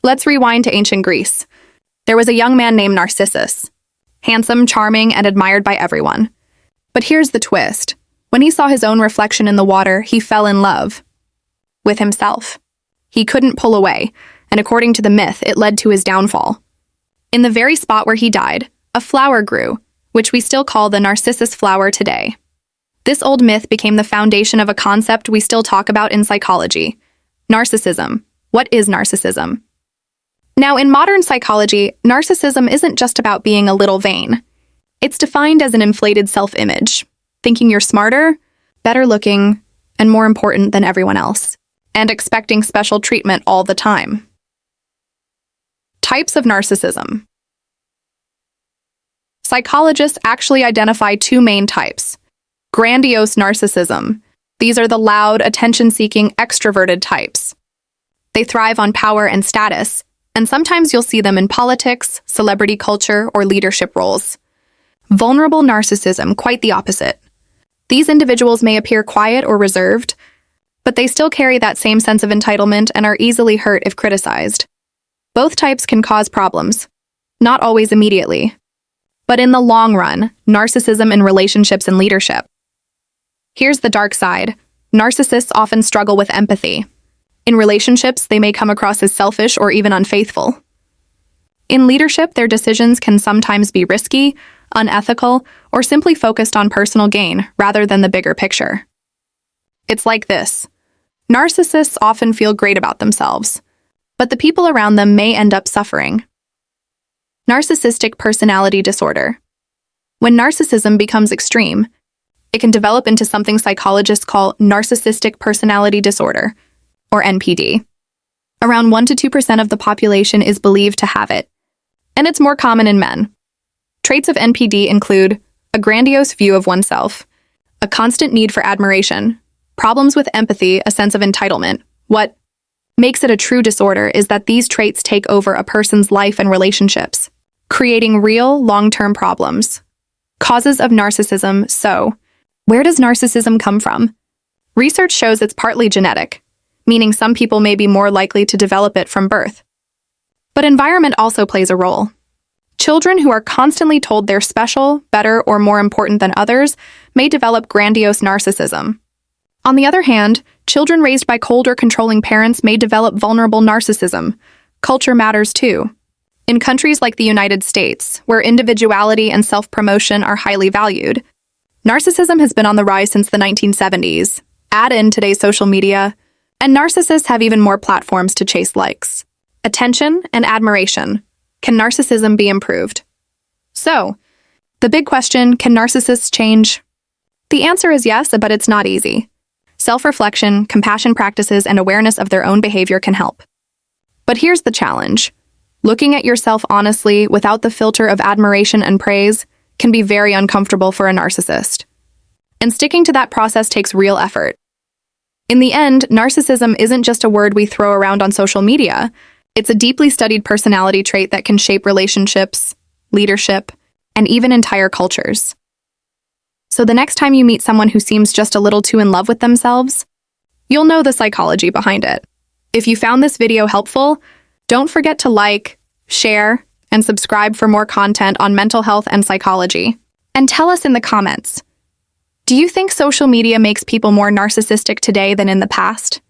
Let's rewind to ancient Greece. There was a young man named Narcissus. Handsome, charming, and admired by everyone. But here's the twist. When he saw his own reflection in the water, he fell in love with himself. He couldn't pull away, and according to the myth, it led to his downfall. In the very spot where he died, a flower grew, which we still call the Narcissus flower today. This old myth became the foundation of a concept we still talk about in psychology: narcissism. What is narcissism? Now, in modern psychology, narcissism isn't just about being a little vain. It's defined as an inflated self-image, thinking you're smarter, better looking, and more important than everyone else, and expecting special treatment all the time. Types of narcissism. Psychologists actually identify two main types. Grandiose narcissism. These are the loud, attention-seeking, extroverted types. They thrive on power and status, and sometimes you'll see them in politics, celebrity culture, or leadership roles. Vulnerable narcissism, quite the opposite. These individuals may appear quiet or reserved, but they still carry that same sense of entitlement and are easily hurt if criticized. Both types can cause problems, not always immediately, but in the long run, narcissism in relationships and leadership. Here's the dark side. Narcissists often struggle with empathy. In relationships, they may come across as selfish or even unfaithful. In leadership, their decisions can sometimes be risky, unethical, or simply focused on personal gain rather than the bigger picture. It's like this. Narcissists often feel great about themselves, but the people around them may end up suffering. Narcissistic personality disorder. When narcissism becomes extreme, it can develop into something psychologists call narcissistic personality disorder, or NPD. Around 1 to 2% of the population is believed to have it, and it's more common in men. Traits of NPD include a grandiose view of oneself, a constant need for admiration, problems with empathy, a sense of entitlement. What makes it a true disorder is that these traits take over a person's life and relationships, creating real, long-term problems. Causes of narcissism. So, where does narcissism come from? Research shows it's partly genetic, meaning some people may be more likely to develop it from birth. But environment also plays a role. Children who are constantly told they're special, better, or more important than others may develop grandiose narcissism. On the other hand, children raised by cold or controlling parents may develop vulnerable narcissism. Culture matters too. In countries like the United States, where individuality and self-promotion are highly valued, narcissism has been on the rise since the 1970s. Add in today's social media, and narcissists have even more platforms to chase likes, attention, and admiration. Can narcissism be improved? So, the big question, can narcissists change? The answer is yes, but it's not easy. Self-reflection, compassion practices, and awareness of their own behavior can help. But here's the challenge. Looking at yourself honestly, without the filter of admiration and praise, can be very uncomfortable for a narcissist. And sticking to that process takes real effort. In the end, narcissism isn't just a word we throw around on social media. It's a deeply studied personality trait that can shape relationships, leadership, and even entire cultures. So the next time you meet someone who seems just a little too in love with themselves, you'll know the psychology behind it. If you found this video helpful, don't forget to like, share, and subscribe for more content on mental health and psychology. And tell us in the comments, do you think social media makes people more narcissistic today than in the past?